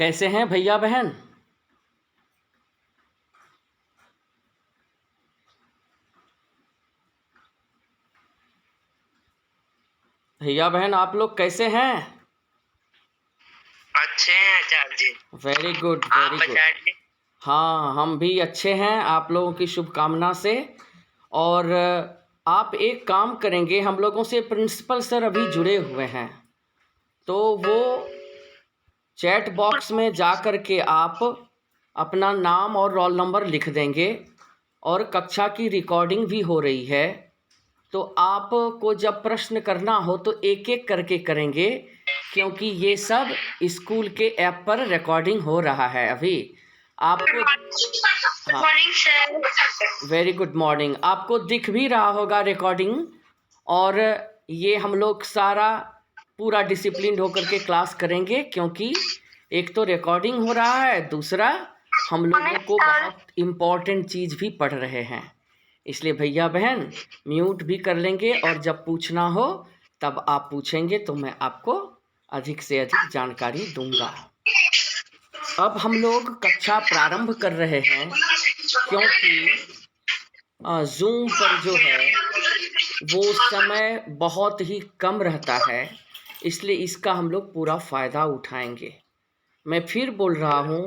कैसे हैं भैया बहन? भैया बहन आप लोग कैसे हैं? अच्छे हैं आचार्य जी। वेरी गुड, आप वेरी गुड। बताइए। हाँ, हम भी अच्छे हैं आप लोगों की शुभकामना से। और आप एक काम करेंगे, हम लोगों से प्रिंसिपल सर अभी जुड़े हुए हैं, तो वो चैट बॉक्स में जा कर के आप अपना नाम और रोल नंबर लिख देंगे। और कक्षा की रिकॉर्डिंग भी हो रही है, तो आपको जब प्रश्न करना हो तो एक एक करके करेंगे, क्योंकि ये सब स्कूल के ऐप पर रिकॉर्डिंग हो रहा है अभी। आपको हाँ, morning sir. Very good morning. आपको दिख भी रहा होगा रिकॉर्डिंग। और ये हम लोग सारा पूरा डिसिप्लिन होकर के क्लास करेंगे, क्योंकि एक तो रिकॉर्डिंग हो रहा है, दूसरा हम लोगों को बहुत इम्पोर्टेंट चीज़ भी पढ़ रहे हैं। इसलिए भैया बहन म्यूट भी कर लेंगे, और जब पूछना हो तब आप पूछेंगे तो मैं आपको अधिक से अधिक जानकारी दूंगा। अब हम लोग कक्षा प्रारंभ कर रहे हैं, क्योंकि जूम पर जो है वो समय बहुत ही कम रहता है, इसलिए इसका हम लोग पूरा फ़ायदा उठाएंगे। मैं फिर बोल रहा हूँ,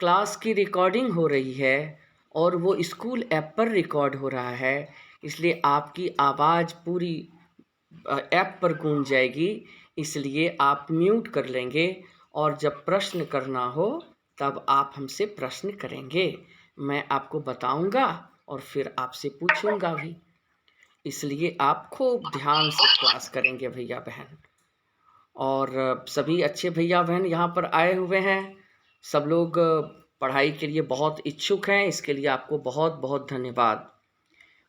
क्लास की रिकॉर्डिंग हो रही है और वो स्कूल ऐप पर रिकॉर्ड हो रहा है, इसलिए आपकी आवाज़ पूरी ऐप पर गूंज जाएगी। इसलिए आप म्यूट कर लेंगे, और जब प्रश्न करना हो तब आप हमसे प्रश्न करेंगे। मैं आपको बताऊंगा और फिर आपसे पूछूंगा भी। इसलिए आप खूब ध्यान से क्लास करेंगे भैया बहन। और सभी अच्छे भैया बहन यहाँ पर आए हुए हैं। सब लोग पढ़ाई के लिए बहुत इच्छुक हैं, इसके लिए आपको बहुत बहुत धन्यवाद।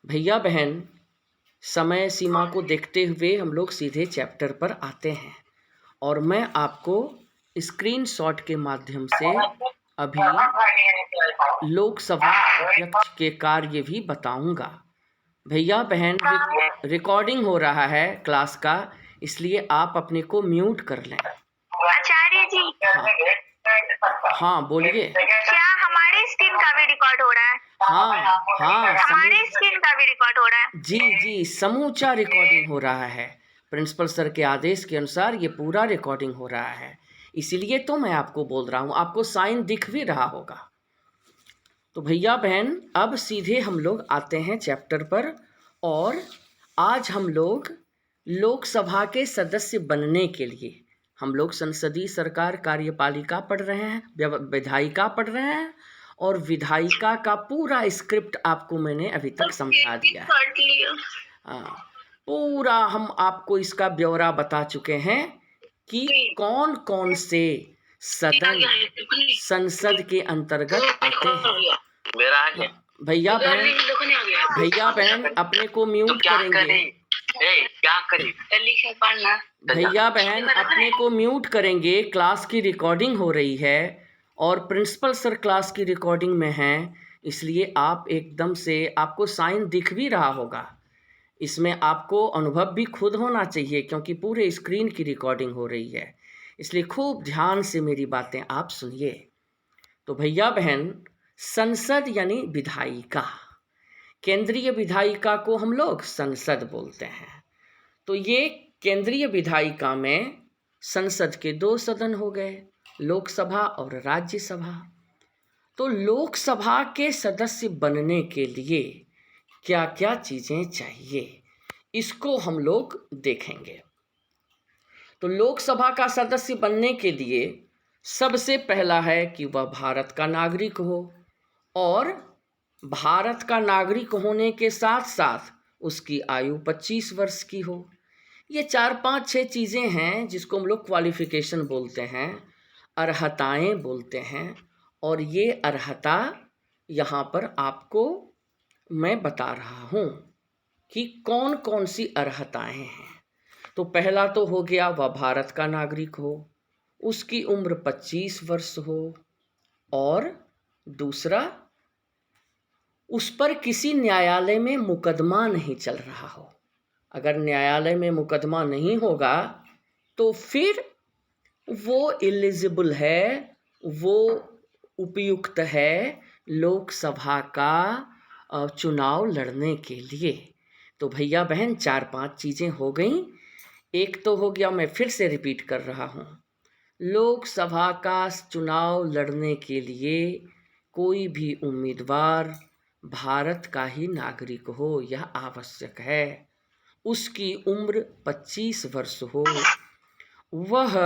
भैया बहन, समय सीमा को देखते हुए हम लोग सीधे चैप्टर पर आते हैं, और मैं आपको स्क्रीनशॉट के माध्यम से अभी लोकसभा अध्यक्ष के कार्य भी बताऊंगा। भैया बहन रिकॉर्डिंग हो रहा है क्लास का, इसलिए आप अपने को म्यूट कर लें। आचार्य जी। हाँ बोलिए। क्या हमारे स्क्रीन का भी रिकॉर्ड हो रहा है? हाँ हाँ, हमारे स्क्रीन का भी रिकॉर्ड हो रहा है? जी जी, समूचा रिकॉर्डिंग हो रहा है। प्रिंसिपल सर के आदेश के अनुसार ये पूरा रिकॉर्डिंग हो रहा है, इसीलिए तो मैं आपको बोल रहा हूँ। आपको साइन दिख भी रहा होगा। तो भैया बहन अब सीधे हम लोग आते हैं चैप्टर पर। और आज हम लोग लोकसभा के सदस्य बनने के लिए हम लोग संसदीय सरकार कार्यपालिका पढ़ रहे हैं, विधायिका पढ़ रहे हैं, और विधायिका का पूरा स्क्रिप्ट आपको मैंने अभी तक समझा दिया है। पूरा हम आपको इसका ब्यौरा बता चुके हैं कि कौन कौन से सदन संसद के अंतर्गत आते हैं। भैया बहन अपने को म्यूट करेंगे। भैया बहन अपने को म्यूट करेंगे, क्लास की रिकॉर्डिंग हो रही है और प्रिंसिपल सर क्लास की रिकॉर्डिंग में हैं, इसलिए आप एकदम से, आपको साइन दिख भी रहा होगा। इसमें आपको अनुभव भी खुद होना चाहिए, क्योंकि पूरे स्क्रीन की रिकॉर्डिंग हो रही है, इसलिए खूब ध्यान से मेरी बातें आप सुनिए। तो भैया बहन, संसद यानी विधायिका, केंद्रीय विधायिका को हम लोग संसद बोलते हैं। तो ये केंद्रीय विधायिका में संसद के दो सदन हो गए, लोकसभा और राज्यसभा। तो लोकसभा के सदस्य बनने के लिए क्या क्या चीज़ें चाहिए, इसको हम लोग देखेंगे। तो लोकसभा का सदस्य बनने के लिए सबसे पहला है कि वह भारत का नागरिक हो, और भारत का नागरिक होने के साथ साथ उसकी आयु 25 वर्ष की हो। ये 4-5-6 चीज़ें हैं जिसको हम लोग क्वालिफ़िकेशन बोलते हैं, अर्हताएं बोलते हैं। और ये अर्हता यहाँ पर आपको मैं बता रहा हूँ कि कौन कौन सी अर्हताएं हैं। तो पहला तो हो गया, वह भारत का नागरिक हो, उसकी उम्र 25 वर्ष हो, और दूसरा, उस पर किसी न्यायालय में मुकदमा नहीं चल रहा हो। अगर न्यायालय में मुकदमा नहीं होगा तो फिर वो एलिजिबल है वो उपयुक्त है लोकसभा का चुनाव लड़ने के लिए। तो भैया बहन 4-5 चीज़ें हो गई। एक तो हो गया, मैं फिर से रिपीट कर रहा हूँ, लोकसभा का चुनाव लड़ने के लिए कोई भी उम्मीदवार भारत का ही नागरिक हो, यह आवश्यक है। उसकी उम्र 25 वर्ष हो, वह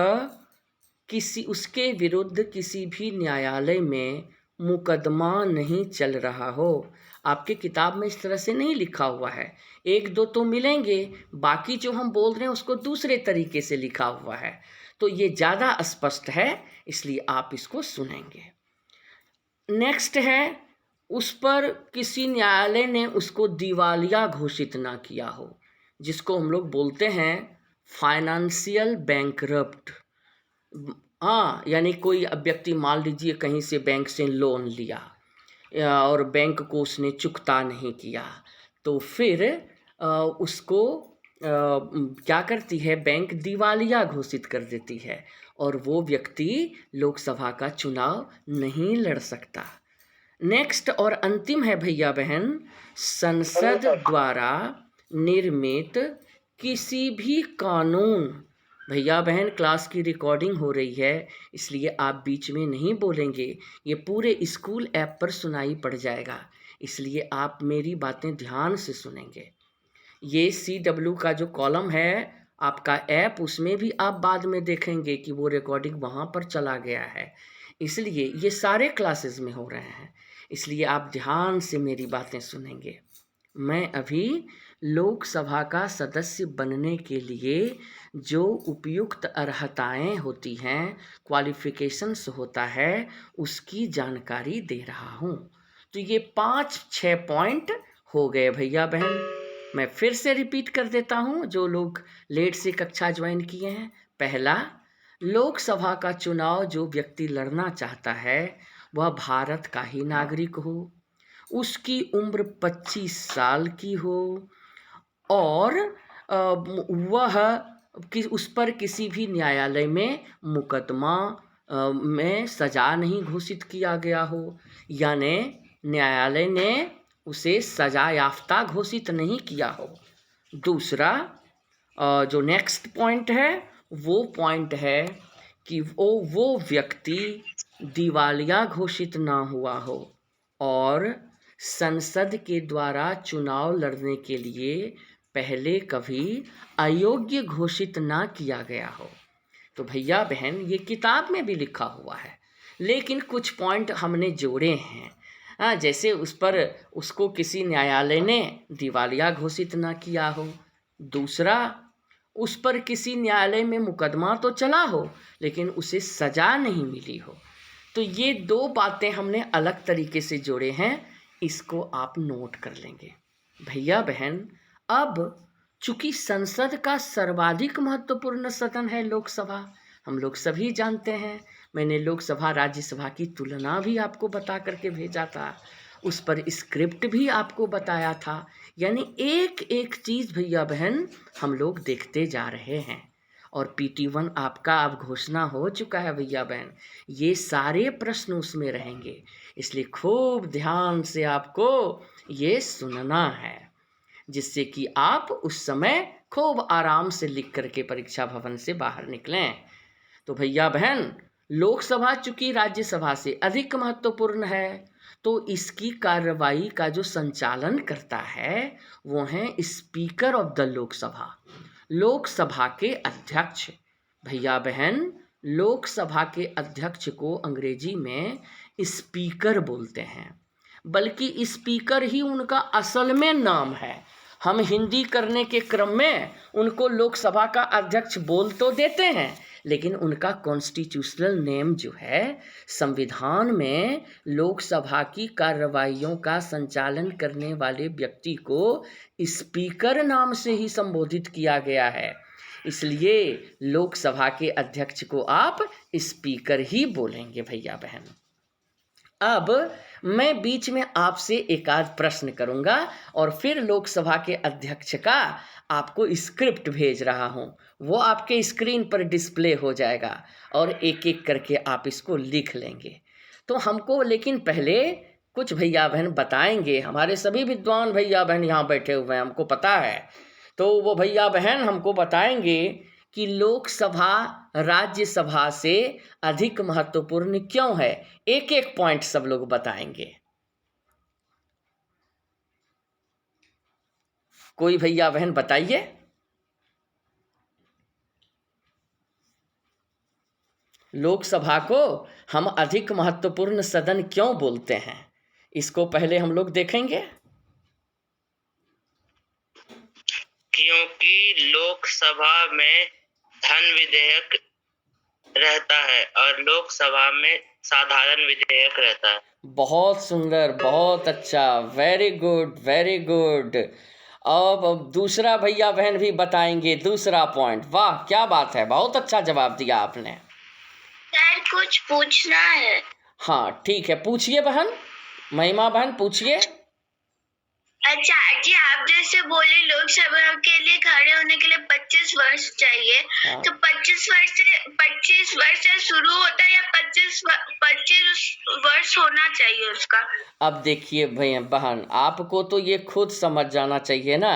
उसके विरुद्ध किसी भी न्यायालय में मुकदमा नहीं चल रहा हो। आपके किताब में इस तरह से नहीं लिखा हुआ है, 1-2 तो मिलेंगे, बाकी जो हम बोल रहे हैं उसको दूसरे तरीके से लिखा हुआ है। तो ये ज़्यादा स्पष्ट है, इसलिए आप इसको सुनेंगे। नेक्स्ट है, उस पर किसी न्यायालय ने उसको दिवालिया घोषित ना किया हो, जिसको हम लोग बोलते हैं फाइनेंशियल बैंकरप्ट। हाँ, यानी कोई व्यक्ति मान लीजिए कहीं से बैंक से लोन लिया और बैंक को उसने चुकता नहीं किया, तो फिर उसको क्या करती है, बैंक दिवालिया घोषित कर देती है और वो व्यक्ति लोकसभा का चुनाव नहीं लड़ सकता। नेक्स्ट और अंतिम है भैया बहन, संसद द्वारा निर्मित किसी भी कानून। भैया बहन क्लास की रिकॉर्डिंग हो रही है, इसलिए आप बीच में नहीं बोलेंगे, ये पूरे स्कूल ऐप पर सुनाई पड़ जाएगा, इसलिए आप मेरी बातें ध्यान से सुनेंगे। ये CW का जो कॉलम है आपका ऐप, उसमें भी आप बाद में देखेंगे कि वो रिकॉर्डिंग वहाँ पर चला गया है, इसलिए ये सारे क्लासेस में हो रहे हैं, इसलिए आप ध्यान से मेरी बातें सुनेंगे। मैं अभी लोकसभा का सदस्य बनने के लिए जो उपयुक्त अर्हताएं होती हैं, क्वालिफिकेशंस होता है, उसकी जानकारी दे रहा हूँ। तो ये 5-6 पॉइंट हो गए भैया बहन। मैं फिर से रिपीट कर देता हूँ, जो लोग लेट से कक्षा ज्वाइन किए हैं। पहला, लोकसभा का चुनाव जो व्यक्ति लड़ना चाहता है वह भारत का ही नागरिक हो, उसकी उम्र 25 साल की हो और वह उस पर किसी भी न्यायालय में मुकदमा में सज़ा नहीं घोषित किया गया हो, यानी न्यायालय ने उसे सज़ा याफ्ता घोषित नहीं किया हो। दूसरा जो नेक्स्ट पॉइंट है वो पॉइंट है कि वो व्यक्ति दिवालिया घोषित ना हुआ हो और संसद के द्वारा चुनाव लड़ने के लिए पहले कभी अयोग्य घोषित ना किया गया हो। तो भैया बहन ये किताब में भी लिखा हुआ है, लेकिन कुछ पॉइंट हमने जोड़े हैं। जैसे उसको किसी न्यायालय ने दिवालिया घोषित ना किया हो। दूसरा, उस पर किसी न्यायालय में मुकदमा तो चला हो लेकिन उसे सज़ा नहीं मिली हो। तो ये 2 बातें हमने अलग तरीके से जोड़े हैं, इसको आप नोट कर लेंगे। भैया बहन, अब चूँकि संसद का सर्वाधिक महत्वपूर्ण सदन है लोकसभा, हम लोग सभी जानते हैं, मैंने लोकसभा राज्यसभा की तुलना भी आपको बता करके भेजा था, उस पर स्क्रिप्ट भी आपको बताया था, यानी एक एक चीज़ भैया बहन हम लोग देखते जा रहे हैं। और PT1 आपका अब घोषणा हो चुका है भैया बहन, ये सारे प्रश्न उसमें रहेंगे, इसलिए खूब ध्यान से आपको ये सुनना है, जिससे कि आप उस समय खूब आराम से लिख करके परीक्षा भवन से बाहर निकलें। तो भैया बहन, लोकसभा चूँकि राज्यसभा से अधिक महत्वपूर्ण है, तो इसकी कार्रवाई का जो संचालन करता है वो हैं speaker of the Lok Sabha, Lok Sabha के अध्यक्ष। भैया बहन, लोकसभा के अध्यक्ष को अंग्रेजी में स्पीकर बोलते हैं, बल्कि स्पीकर ही उनका असल में नाम है। हम हिंदी करने के क्रम में उनको लोकसभा का अध्यक्ष बोल तो देते हैं, लेकिन उनका कॉन्स्टिट्यूशनल नेम जो है, संविधान में लोकसभा की कार्रवाइयों का संचालन करने वाले व्यक्ति को स्पीकर नाम से ही संबोधित किया गया है, इसलिए लोकसभा के अध्यक्ष को आप स्पीकर ही बोलेंगे भैया बहन। अब मैं बीच में आपसे एक आध प्रश्न करूंगा और फिर लोकसभा के अध्यक्ष का आपको स्क्रिप्ट भेज रहा हूं, वो आपके स्क्रीन पर डिस्प्ले हो जाएगा और एक एक करके आप इसको लिख लेंगे। तो हमको लेकिन पहले कुछ भैया बहन बताएंगे, हमारे सभी विद्वान भैया बहन यहाँ बैठे हुए हैं, हमको पता है। तो वो भैया बहन हमको बताएंगे कि लोकसभा राज्यसभा से अधिक महत्वपूर्ण क्यों है। एक एक पॉइंट सब लोग बताएंगे। कोई भैया बहन बताइए। लोकसभा को हम अधिक महत्वपूर्ण सदन क्यों बोलते हैं, इसको पहले हम लोग देखेंगे। क्योंकि लोकसभा में धन विधेयक रहता है और लोकसभा में साधारण विधेयक रहता है। बहुत सुंदर, बहुत अच्छा, वेरी गुड वेरी गुड। अब दूसरा भैया बहन भी बताएंगे दूसरा पॉइंट। वाह क्या बात है, बहुत अच्छा जवाब दिया आपने। सर कुछ पूछना है। हाँ ठीक है, पूछिए बहन, महिमा बहन पूछिए। अच्छा जी, आप जैसे बोले लोकसभा के लिए खड़े होने के लिए 25 वर्ष चाहिए। हाँ। तो 25 वर्ष से शुरू होता है या 25 वर्ष होना चाहिए उसका? अब देखिए भैया बहन, आपको तो ये खुद समझ जाना चाहिए ना।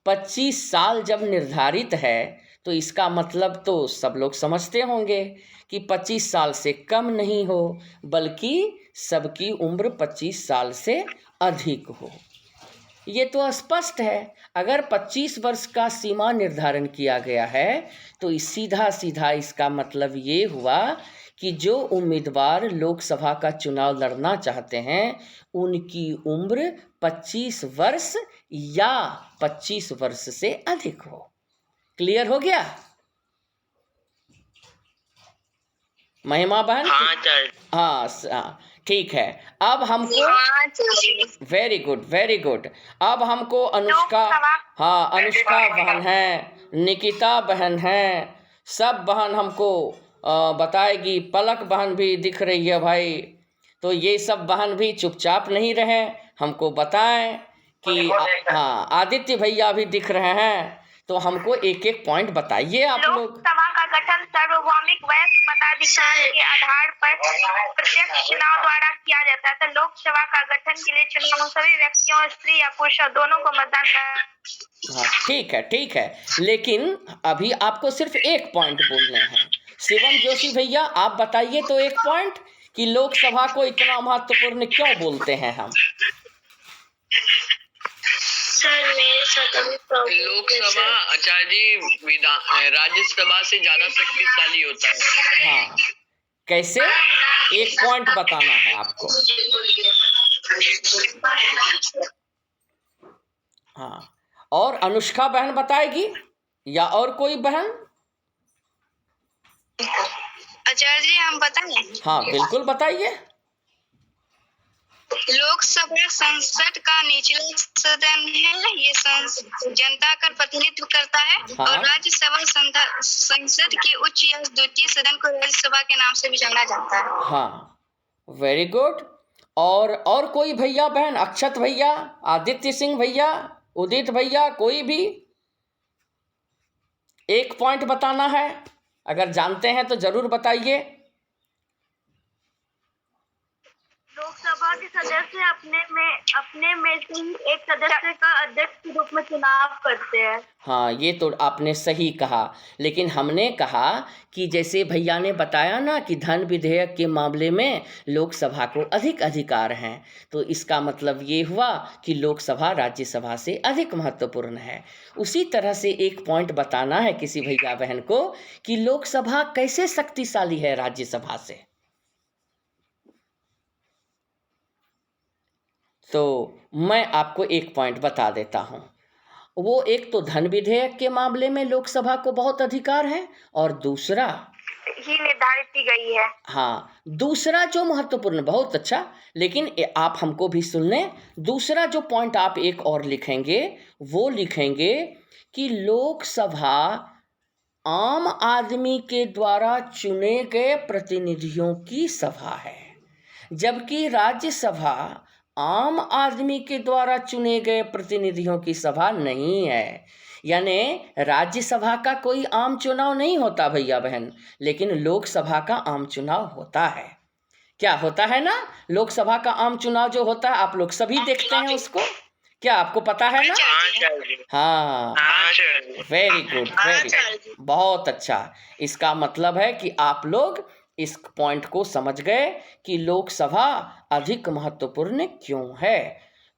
25 साल जब निर्धारित है तो इसका मतलब तो सब लोग समझते होंगे कि 25 साल से कम नहीं हो, बल्कि सबकी उम्र 25 साल से अधिक हो। ये तो स्पष्ट है। अगर 25 वर्ष का सीमा निर्धारण किया गया है तो सीधा सीधा इसका मतलब ये हुआ कि जो उम्मीदवार लोकसभा का चुनाव लड़ना चाहते हैं उनकी उम्र 25 वर्ष या 25 वर्ष से अधिक हो। क्लियर हो गया महिमा बहन? हाँ सर। हाँ ठीक है। अब हमको वेरी गुड वेरी गुड। अब हमको अनुष्का, हाँ अनुष्का बहन है, निकिता बहन है, सब बहन हमको बताएगी। पलक बहन भी दिख रही है भाई। तो ये सब बहन भी चुपचाप नहीं रहे, हमको बताएं कि हाँ आदित्य भैया भी दिख रहे हैं। तो हमको एक एक पॉइंट बताइए आप लोग। लोकसभा का गठन सार्वभौमिक वयस्क मताधिकार के आधार पर प्रत्यक्ष चुनाव द्वारा किया जाता है। तो लोकसभा का गठन के लिए चुने हुए सभी व्यक्तियों, स्त्री या पुरुष, दोनों को मतदान करना। हाँ ठीक है, लेकिन अभी आपको सिर्फ एक पॉइंट बोलने हैं। शिवम जोशी भैया आप बताइए तो एक पॉइंट कि लोकसभा को इतना महत्वपूर्ण क्यों बोलते हैं हम। सर मेरे साथ अभी प्रॉब्लम। लोकसभा आचार्य जी राज्यसभा से ज्यादा शक्तिशाली होता है। हाँ कैसे, एक पॉइंट बताना है आपको। हाँ और अनुष्का बहन बताएगी या और कोई बहन? आचार्य जी हम बताएं? हाँ बिल्कुल बताइए। लोकसभा संसद का निचला सदन है। ये जनता का प्रतिनिधित्व करता है। हाँ। और राज्यसभा संसद के उच्च या द्वितीय सदन को राज्यसभा के नाम से भी जाना जाता है। हाँ वेरी गुड। और कोई भैया बहन, अक्षत भैया, आदित्य सिंह भैया, उदित भैया, कोई भी एक पॉइंट बताना है। अगर जानते हैं तो जरूर बताइए। लोकसभा के सदस्य अपने में से ही एक सदस्य का अध्यक्ष के रूप में चुनाव करते हैं। हाँ ये तो आपने सही कहा, लेकिन हमने कहा कि जैसे भैया ने बताया ना कि धन विधेयक के मामले में लोकसभा को अधिक अधिकार हैं, तो इसका मतलब ये हुआ कि लोकसभा राज्यसभा से अधिक महत्वपूर्ण है। उसी तरह से एक पॉइंट बताना है किसी भैया बहन को कि लोकसभा कैसे शक्तिशाली है राज्यसभा से। तो मैं आपको एक पॉइंट बता देता हूँ। वो एक तो धन विधेयक के मामले में लोकसभा को बहुत अधिकार है और दूसरा ही निर्धारित की गई है। हाँ दूसरा जो महत्वपूर्ण, बहुत अच्छा, लेकिन आप हमको भी सुन लें। दूसरा जो पॉइंट आप एक और लिखेंगे वो लिखेंगे कि लोकसभा आम आदमी के द्वारा चुने गए प्रतिनिधियों की सभा है। जबकि राज्यसभा आम आदमी के द्वारा चुने गए प्रतिनिधियों की सभा नहीं है। यानी राज्यसभा का कोई आम चुनाव नहीं होता भैया बहन, लेकिन लोकसभा का आम चुनाव होता है। क्या होता है ना, लोकसभा का आम चुनाव जो होता है, आप लोग सभी देखते हैं उसको, क्या आपको पता है ना? हाँ, वेरी गुड, वेरी गुड, बहुत अच्छा। इसका मतलब है कि आप लोग इस पॉइंट को समझ गए कि लोकसभा अधिक महत्वपूर्ण क्यों है।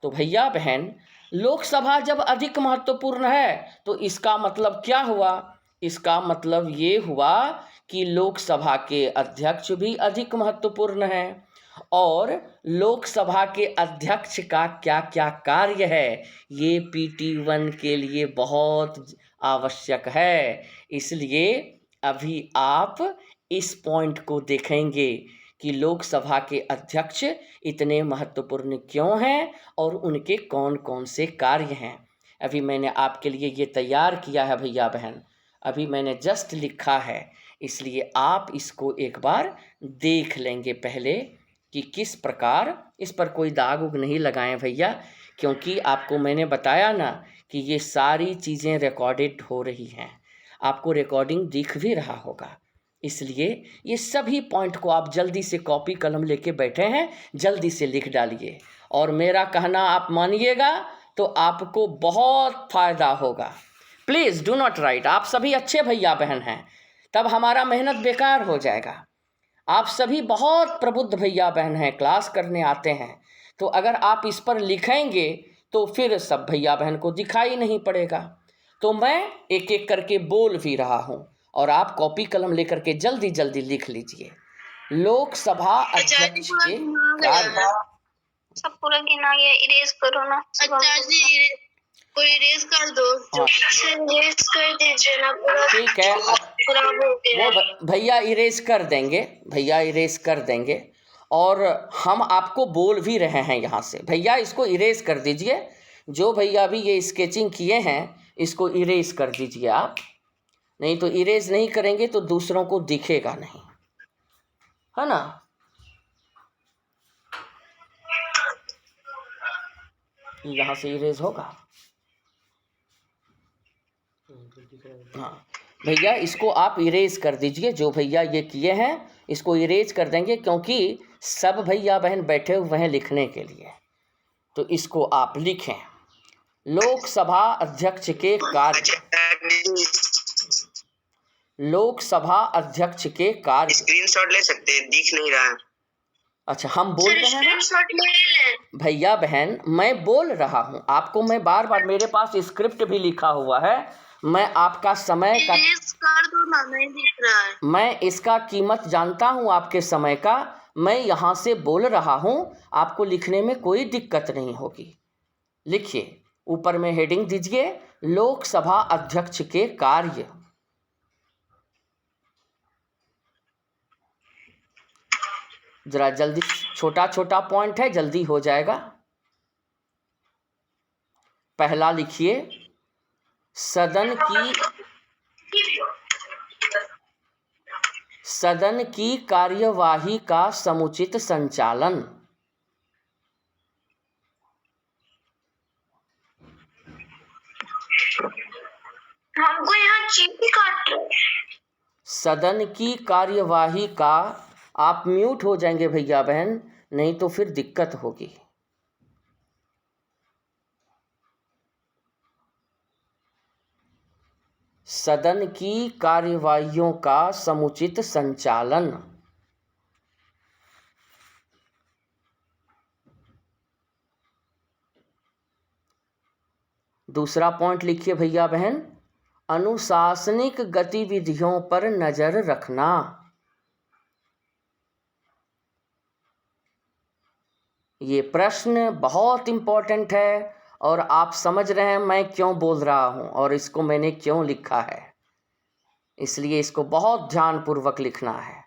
तो भैया बहन, लोकसभा जब अधिक महत्वपूर्ण है तो इसका मतलब क्या हुआ? इसका मतलब ये हुआ कि लोकसभा के अध्यक्ष भी अधिक महत्वपूर्ण है, और लोकसभा के अध्यक्ष का क्या क्या कार्य है ये PT1 के लिए बहुत आवश्यक है। इसलिए अभी आप इस पॉइंट को देखेंगे कि लोकसभा के अध्यक्ष इतने महत्वपूर्ण क्यों हैं और उनके कौन कौन से कार्य हैं। अभी मैंने आपके लिए ये तैयार किया है भैया बहन, अभी मैंने जस्ट लिखा है, इसलिए आप इसको एक बार देख लेंगे पहले कि किस प्रकार। इस पर कोई दाग उग नहीं लगाएं भैया, क्योंकि आपको मैंने बताया ना कि ये सारी चीज़ें रिकॉर्डेड हो रही हैं, आपको रिकॉर्डिंग दिख भी रहा होगा। इसलिए ये सभी पॉइंट को आप जल्दी से कॉपी कलम लेके बैठे हैं, जल्दी से लिख डालिए, और मेरा कहना आप मानिएगा तो आपको बहुत फ़ायदा होगा। Please do not right. आप सभी अच्छे भैया बहन हैं, तब हमारा मेहनत बेकार हो जाएगा। आप सभी बहुत प्रबुद्ध भैया बहन हैं, क्लास करने आते हैं, तो अगर आप इस पर लिखेंगे तो फिर सब भैया बहन को दिखाई नहीं पड़ेगा। तो मैं एक एक करके बोल भी रहा हूँ और आप कॉपी कलम लेकर के जल्दी जल्दी लिख लीजिए। लोकसभा अध्यक्ष के कार्य। सब पूरा गिना गया, इरेज करो ना। कोई इरेज कर दो। इरेज कर दीजिए ना पूरा। ठीक है, खराब हो गया। वो भैया इरेज कर देंगे, भैया इरेज कर देंगे, और हम आपको बोल भी रहे हैं यहाँ से, भैया इसको इरेज कर दीजिए। जो भैया भी ये स्केचिंग किए हैं इसको इरेज कर दीजिए आप, नहीं तो इरेज नहीं करेंगे तो दूसरों को दिखेगा नहीं, है ना। यहाँ से इरेज होगा। हाँ भैया, इसको आप इरेज कर दीजिए, जो भैया ये किए हैं इसको इरेज कर देंगे, क्योंकि सब भैया बहन बैठे हुए हैं लिखने के लिए। तो इसको आप लिखें, लोकसभा अध्यक्ष के कार्य। लोकसभा अध्यक्ष के कार्य। स्क्रीनशॉट ले सकते हैं, दिख नहीं रहा है। अच्छा, हम बोल रहे हैं ना भैया बहन, मैं बोल रहा हूँ आपको, मैं बार बार, मेरे पास स्क्रिप्ट भी लिखा हुआ है, मैं आपका समय का कर दो ना, नहीं दिख रहा है। मैं इसका कीमत जानता हूँ आपके समय का, मैं यहाँ से बोल रहा हूँ, आपको लिखने में कोई दिक्कत नहीं होगी। लिखिए, ऊपर में हेडिंग दीजिए, लोकसभा अध्यक्ष के कार्य। जरा जल्दी, छोटा छोटा पॉइंट है, जल्दी हो जाएगा। पहला लिखिए, सदन की कार्यवाही का समुचित संचालन। हमको यहाँ चीटी काट रहे हैं। सदन की कार्यवाही का, आप म्यूट हो जाएंगे भैया बहन, नहीं तो फिर दिक्कत होगी। सदन की कार्यवाहियों का समुचित संचालन। दूसरा पॉइंट लिखिए भैया बहन, अनुशासनिक गतिविधियों पर नजर रखना। ये प्रश्न बहुत इम्पोर्टेंट है और आप समझ रहे हैं मैं क्यों बोल रहा हूँ और इसको मैंने क्यों लिखा है, इसलिए इसको बहुत ध्यानपूर्वक लिखना है।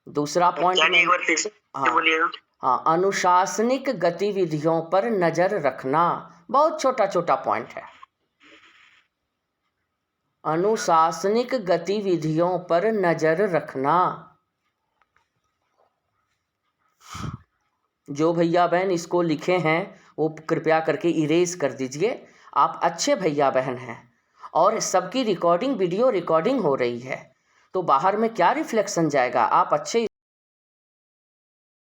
दूसरा पॉइंट, हाँ, अनुशासनिक गतिविधियों पर नजर रखना, बहुत छोटा छोटा पॉइंट है। अनुशासनिक गतिविधियों पर नजर रखना। जो भैया बहन इसको लिखे हैं वो कृपया करके इरेज कर दीजिए। आप अच्छे भैया बहन हैं और सबकी रिकॉर्डिंग वीडियो रिकॉर्डिंग हो रही है, तो बाहर में क्या रिफ्लेक्शन जाएगा। आप अच्छे